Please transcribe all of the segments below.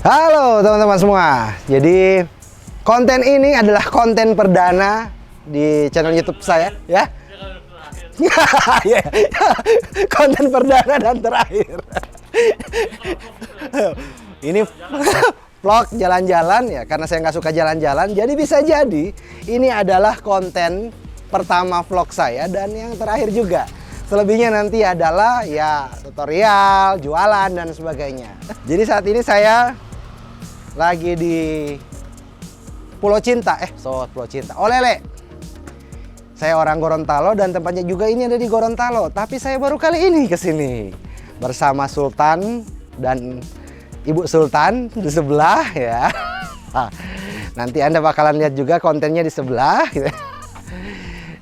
Halo teman-teman semua. Jadi konten ini adalah konten perdana di channel YouTube saya, ya. Konten perdana dan terakhir. Ini vlog jalan-jalan ya, karena saya nggak suka jalan-jalan. Jadi bisa jadi ini adalah konten pertama vlog saya dan yang terakhir juga. Selebihnya nanti adalah ya tutorial, jualan dan sebagainya. Jadi saat ini saya lagi di Pulau Cinta, Pulau Cinta, Olele. Saya orang Gorontalo dan tempatnya juga ini ada di Gorontalo. Tapi saya baru kali ini ke sini bersama Sultan dan Ibu Sultan di sebelah ya. Nanti Anda bakalan lihat juga kontennya di sebelah. Gitu.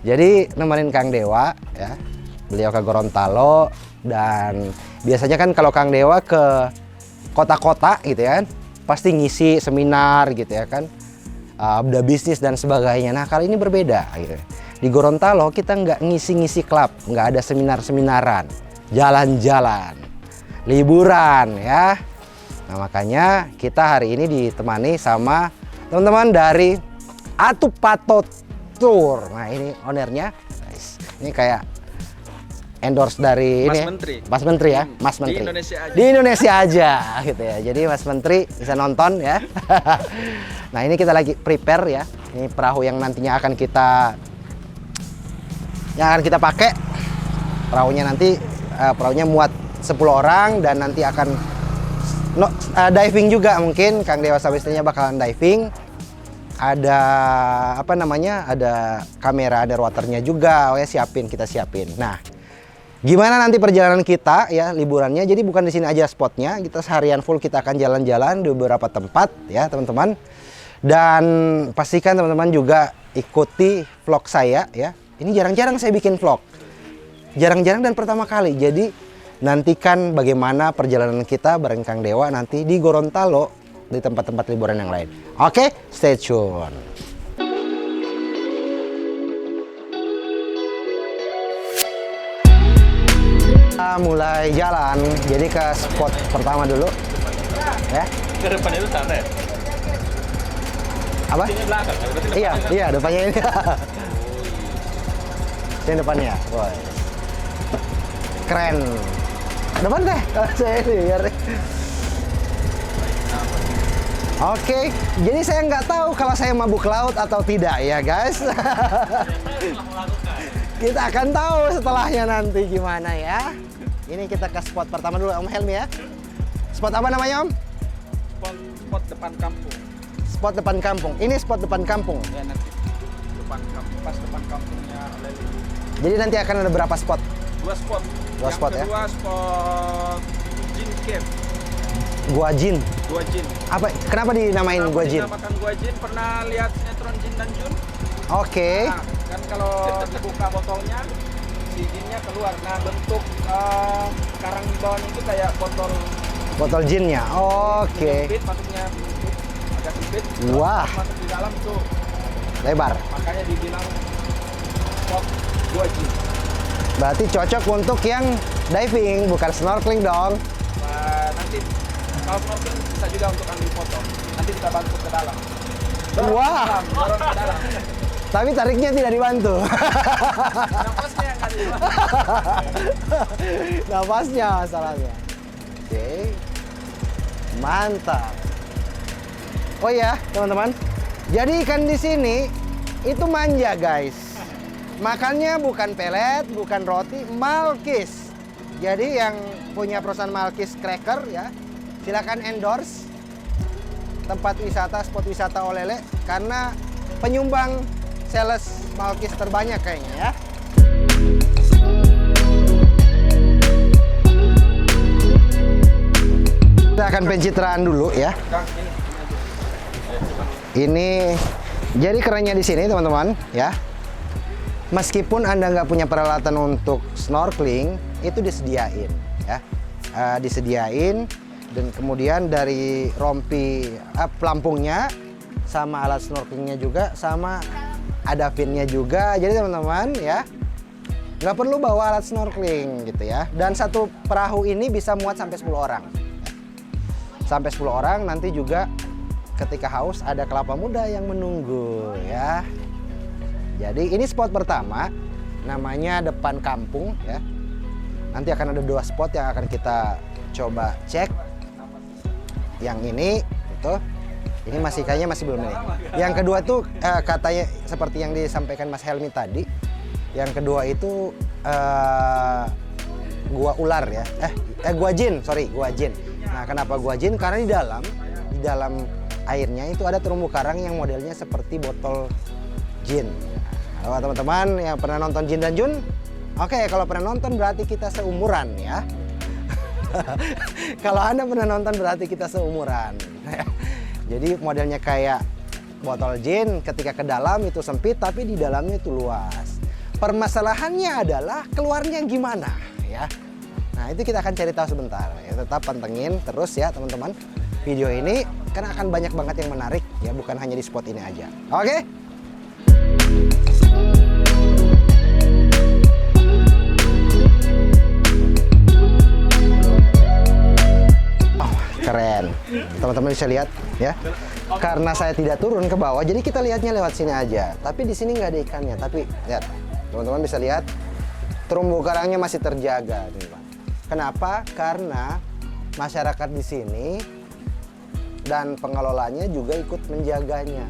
Jadi nemenin Kang Dewa ya. Beliau ke Gorontalo dan biasanya kan kalau Kang Dewa ke kota-kota gitu kan, pasti ngisi seminar gitu ya kan, udah bisnis dan sebagainya. Nah kali ini berbeda gitu. Di Gorontalo kita nggak ngisi-ngisi klub, nggak ada seminar-seminaran, jalan-jalan, liburan ya. Nah makanya kita hari ini ditemani sama teman-teman dari Atupato Tour. Nah ini ownernya, ini kayak endorse dari Mas ini Menteri. Mas Menteri ya, Mas Menteri. Di Indonesia aja. Di Indonesia aja gitu ya. Jadi Mas Menteri bisa nonton ya. Nah, ini kita lagi prepare ya. Ini perahu yang nantinya akan kita pakai. Perahunya nanti perahunya muat 10 orang dan nanti akan diving juga mungkin Kang Dewa sama istrinya bakalan diving. Ada apa namanya? Ada kamera underwaternya juga. Oh ya kita siapin. Nah, gimana nanti perjalanan kita ya liburannya? Jadi bukan di sini aja spotnya, kita seharian full kita akan jalan-jalan di beberapa tempat ya teman-teman. Dan pastikan teman-teman juga ikuti vlog saya ya. Ini jarang-jarang saya bikin vlog, jarang-jarang dan pertama kali. Jadi nantikan bagaimana perjalanan kita bareng Kang Dewa nanti di Gorontalo di tempat-tempat liburan yang lain. Oke, stay tune. Kita mulai jalan, jadi ke spot pertama dulu ya. Ke depan itu sana ya? Apa? Ini belakang, ya? Berarti Iya, depannya. iya depannya ini. Ini depannya, boy. Keren. Depan deh, saya ini biar. Oke, jadi saya nggak tahu kalau saya mabuk laut atau tidak ya guys. Kita akan tahu setelahnya nanti gimana ya. Ini kita ke spot pertama dulu Om Helmi ya. Spot apa namanya Om? Spot depan kampung. Spot depan kampung. Ini spot depan kampung. Ya nanti depan kampung, pas depan kampungnya Olele. Jadi nanti akan ada berapa spot? 2 spot. Dua spot ya? Yang kedua spot Jin Cave. Gua Jin. Gua Jin. Apa? Kenapa dinamain Gua Jin? Dinamakan Gua Jin. Pernah lihat sinetron Jin dan Jun? Oke. Nah, kan kalau dibuka botolnya, si jinnya keluar. Nah, bentuk karang di bawahnya itu kayak botol Botol jinnya. Oke. sempit, masuknya agak sempit. Wah. Masuk di dalam tuh. Lebar. Makanya dibilang spot Gua Jin. Berarti cocok untuk yang diving, bukan snorkeling dong. Nah, nanti kalau snorkeling bisa juga untuk ambil foto. Nanti kita bantu ke dalam. Wah. Dorong ke dalam. Tapi tariknya tidak dibantu. Napasnya yang nggak dibantu. Napasnya masalahnya. Oke. Mantap. Oh ya, teman-teman. Jadi ikan di sini itu manja, guys. Makannya bukan pelet, bukan roti, malkis. Jadi yang punya perusahaan Malkis Cracker ya, silakan endorse tempat wisata, spot wisata Olele karena penyumbang sales Malkis terbanyak kayaknya ya. Kita akan pencitraan dulu ya. Kang, Ini jadi kerennya di sini teman-teman ya. Meskipun Anda nggak punya peralatan untuk snorkeling, itu disediain ya. Disediain dan kemudian dari rompi pelampungnya sama alat snorkelingnya juga sama ada finnya juga. Jadi teman-teman ya nggak perlu bawa alat snorkeling gitu ya. Dan satu perahu ini bisa muat sampai 10 orang. sampai 10 orang. Nanti juga ketika haus ada kelapa muda yang menunggu ya. Jadi ini spot pertama, namanya depan kampung ya. Nanti akan ada 2 spot yang akan kita coba cek. Yang ini itu, ini masih kayaknya masih belum ini. Yang kedua tuh katanya seperti yang disampaikan Mas Helmi tadi. Yang kedua itu gua ular ya. Gua jin, sorry, gua jin. Nah, kenapa gua jin? Karena di dalam airnya itu ada terumbu karang yang modelnya seperti botol jin. Kalau teman-teman yang pernah nonton Jin dan Jun, oke, kalau pernah nonton berarti kita seumuran ya. Kalau Anda pernah nonton berarti kita seumuran. Jadi modelnya kayak botol jin, ketika ke dalam itu sempit tapi di dalamnya itu luas. Permasalahannya adalah keluarnya gimana ya. Nah, itu kita akan cari tahu sebentar. Ya, tetap pantengin terus ya teman-teman video ini karena akan banyak banget yang menarik ya, bukan hanya di spot ini aja. Oke? Keren, teman-teman bisa lihat ya. Karena saya tidak turun ke bawah, jadi kita lihatnya lewat sini aja. Tapi di sini nggak ada ikannya. Tapi lihat, teman-teman bisa lihat terumbu karangnya masih terjaga, teman-teman. Kenapa? Karena masyarakat di sini dan pengelolanya juga ikut menjaganya.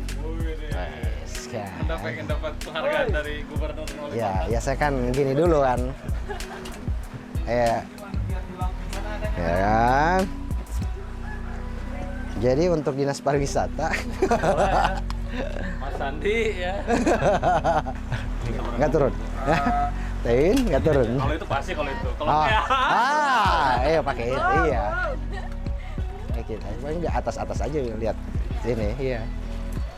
Anda pengen dapat penghargaan dari gubernur Wali Kota? Ya saya kan gini dulu kan. Ya kan. Jadi untuk dinas pariwisata, Mas Sandi ya. nggak turun. Tewin nggak turun. Kalau itu pasti kalau itu. Kalau Iya pakai itu, iya. Kita paling di atas aja lihat sini, iya.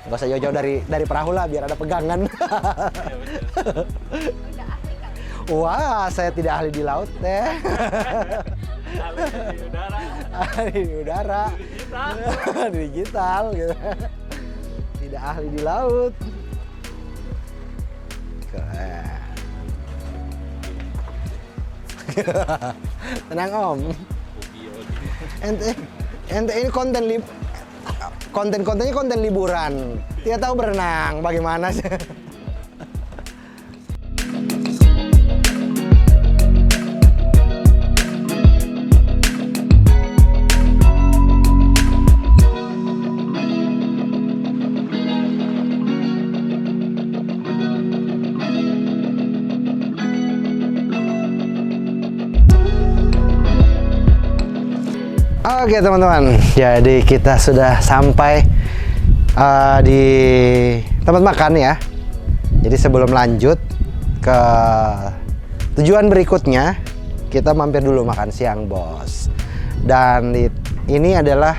Gak usah jauh-jauh dari perahu lah biar ada pegangan. Wah, saya tidak ahli di laut teh. Ahli di udara. Ahli di udara. Digital gitu. Tidak ahli di laut. Keren. Tenang Om. Ente ini kontennya konten liburan. Tidak tahu berenang, bagaimana sih? Oke teman-teman, jadi kita sudah sampai di tempat makan ya. Jadi sebelum lanjut ke tujuan berikutnya, kita mampir dulu makan siang bos. Dan ini adalah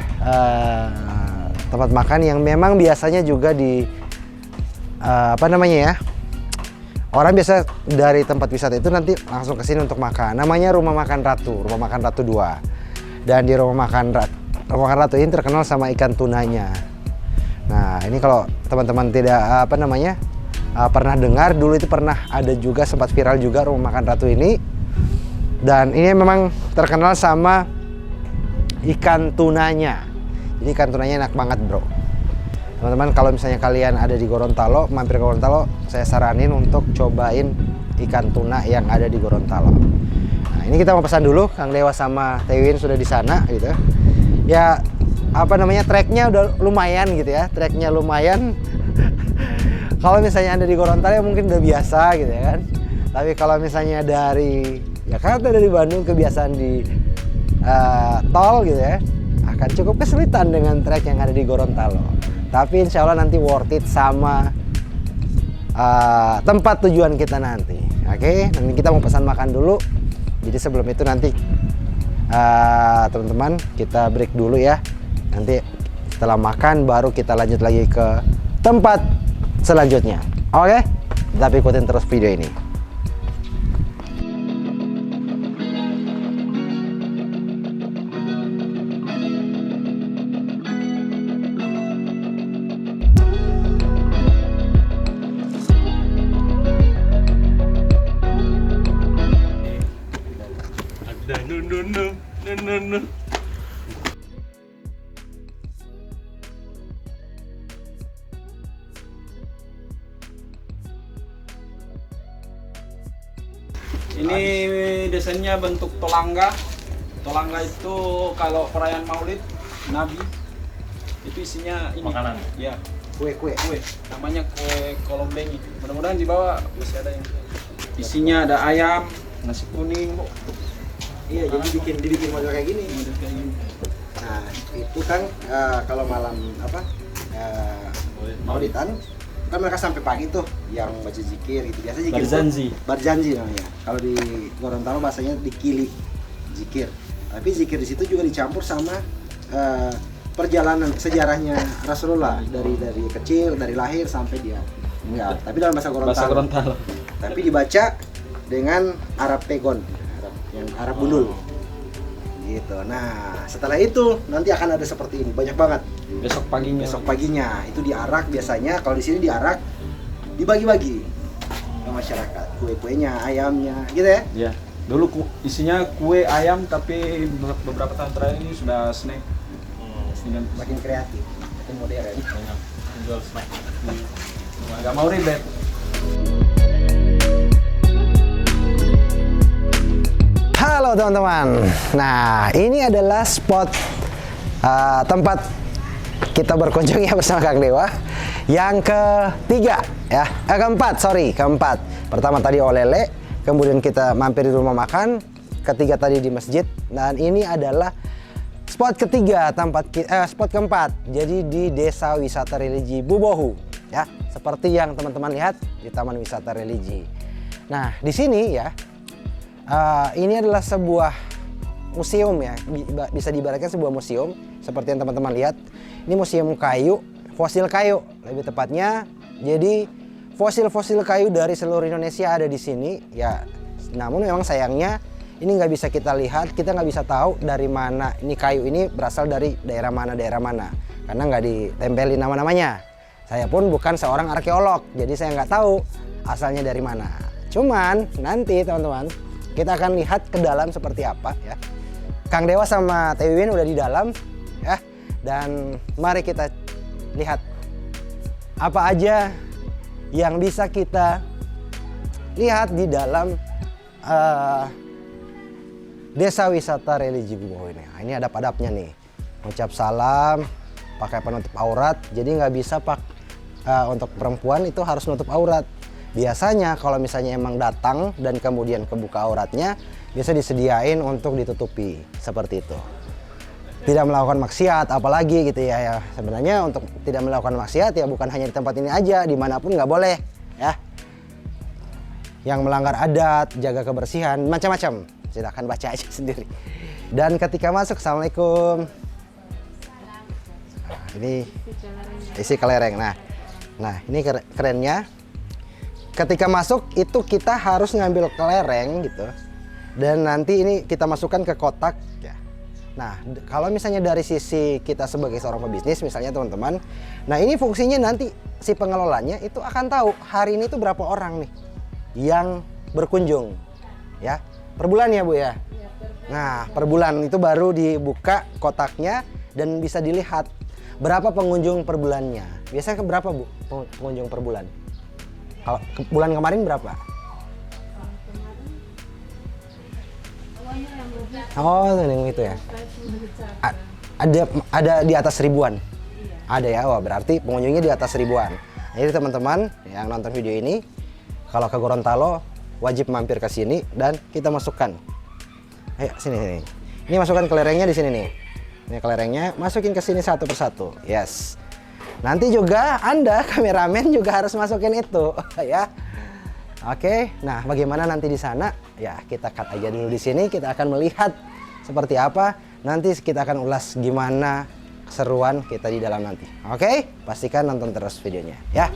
tempat makan yang memang biasanya juga di apa namanya ya, orang biasa dari tempat wisata itu nanti langsung ke sini untuk makan. Namanya Rumah Makan Ratu 2. Dan di Rumah Makan Ratu ini terkenal sama ikan tunanya. Nah, ini kalau teman-teman tidak pernah dengar, dulu itu pernah ada juga, sempat viral juga Rumah Makan Ratu ini. Dan ini memang terkenal sama ikan tunanya. Jadi ikan tunanya enak banget, bro. Teman-teman, kalau misalnya kalian ada di Gorontalo, mampir ke Gorontalo, saya saranin untuk cobain ikan tuna yang ada di Gorontalo. Nah, ini kita mau pesan dulu. Kang Dewa sama Tewin sudah di sana gitu. Ya, treknya udah lumayan gitu ya. Treknya lumayan. Kalau misalnya Anda di Gorontalo ya mungkin udah biasa gitu ya kan. Tapi kalau misalnya dari Jakarta, dari Bandung, kebiasaan di tol gitu ya, akan cukup kesulitan dengan trek yang ada di Gorontalo. Tapi insya Allah nanti worth it sama tempat tujuan kita nanti. Oke, nanti kita mau pesan makan dulu. Jadi sebelum itu nanti teman-teman kita break dulu ya. Nanti setelah makan baru kita lanjut lagi ke tempat selanjutnya. Oke? Tapi ikutin terus video ini. Ini desainnya bentuk tolangga. Tolangga itu kalau perayaan Maulid Nabi itu isinya ini. Makanan. Ya, Kue-kue. kue. Namanya kue kolombeng itu. Mudah-mudahan di bawah masih ada yang isinya ada ayam, nasi kuning. Iya, jadi dibikin model kayak gini. Nah, itu kan kalau malam apa? Maulidan kan mereka sampai pagi tuh yang baca zikir gitu. Biasa zikir Barzanji. Barzanji namanya. Kalau di Gorontalo bahasanya dikili zikir. Tapi zikir di situ juga dicampur sama perjalanan sejarahnya Rasulullah dari kecil, dari lahir sampai dia meninggal. Tapi dalam bahasa Gorontalo. Tapi dibaca dengan Arab Pegon, yang Arab Bundul. Gitu. Nah, setelah itu nanti akan ada seperti ini, banyak banget. Besok paginya Itu diarak biasanya. Kalau di sini diarak, dibagi-bagi ke masyarakat. Kue-kuenya, ayamnya, gitu ya. Ya. Dulu isinya kue ayam, tapi beberapa tahun terakhir ini sudah snack. Makin kreatif, makin modern. Banyak menjual snack. Nggak mau ribet. Halo teman-teman. Nah, ini adalah spot tempat kita berkunjung ya bersama Kang Dewa. Yang ketiga ya, keempat. Pertama tadi Olele, kemudian kita mampir di rumah makan, ketiga tadi di masjid, dan ini adalah spot ketiga, spot keempat. Jadi di Desa Wisata Religi Bubohu ya, seperti yang teman-teman lihat di Taman Wisata Religi. Nah, di sini ya, ini adalah sebuah museum ya, bisa diibaratkan sebuah museum seperti yang teman-teman lihat. Ini museum kayu, fosil kayu lebih tepatnya. Jadi fosil-fosil kayu dari seluruh Indonesia ada di sini ya. Namun memang sayangnya ini nggak bisa kita lihat, kita nggak bisa tahu dari mana ini kayu ini berasal dari daerah mana karena nggak ditempelin nama-namanya. Saya pun bukan seorang arkeolog, jadi saya nggak tahu asalnya dari mana. Cuman nanti teman-teman, kita akan lihat ke dalam seperti apa ya. Kang Dewa sama Teh Wiwin udah di dalam ya. Dan mari kita lihat apa aja yang bisa kita lihat di dalam Desa Wisata Religi Bubohu ini. Nah, ini adab-adabnya nih. Ucap salam, pakai penutup aurat. Jadi nggak bisa untuk perempuan itu harus nutup aurat. Biasanya kalau misalnya emang datang dan kemudian kebuka auratnya, biasa disediain untuk ditutupi seperti itu. Tidak melakukan maksiat, apalagi gitu ya. Sebenarnya untuk tidak melakukan maksiat ya bukan hanya di tempat ini aja, dimanapun nggak boleh ya. Yang melanggar adat, jaga kebersihan, macam-macam. Silahkan baca aja sendiri. Dan ketika masuk, assalamualaikum. Nah, ini isi kelereng. Nah ini kerennya. Ketika masuk itu kita harus ngambil kelereng gitu. Dan nanti ini kita masukkan ke kotak ya. Nah, kalau misalnya dari sisi kita sebagai seorang pebisnis misalnya teman-teman, nah ini fungsinya nanti si pengelolanya itu akan tahu hari ini tuh berapa orang nih yang berkunjung ya, per bulan ya Bu ya. Nah, per bulan itu baru dibuka kotaknya dan bisa dilihat berapa pengunjung per bulannya. Biasanya berapa Bu pengunjung per bulan? Kalau bulan kemarin berapa? Oh, yang itu ya. Ada di atas ribuan. Ada ya, wah berarti pengunjungnya di atas ribuan. Jadi teman-teman yang nonton video ini, kalau ke Gorontalo wajib mampir ke sini dan kita masukkan. Ayo sini. Ini masukkan kelerengnya di sini nih. Ini kelerengnya masukin ke sini satu persatu. Yes. Nanti juga Anda kameramen juga harus masukin itu ya. Oke, nah bagaimana nanti di sana? Ya kita cut aja dulu di sini. Kita akan melihat seperti apa. Nanti kita akan ulas gimana keseruan kita di dalam nanti. Oke, pastikan nonton terus videonya ya.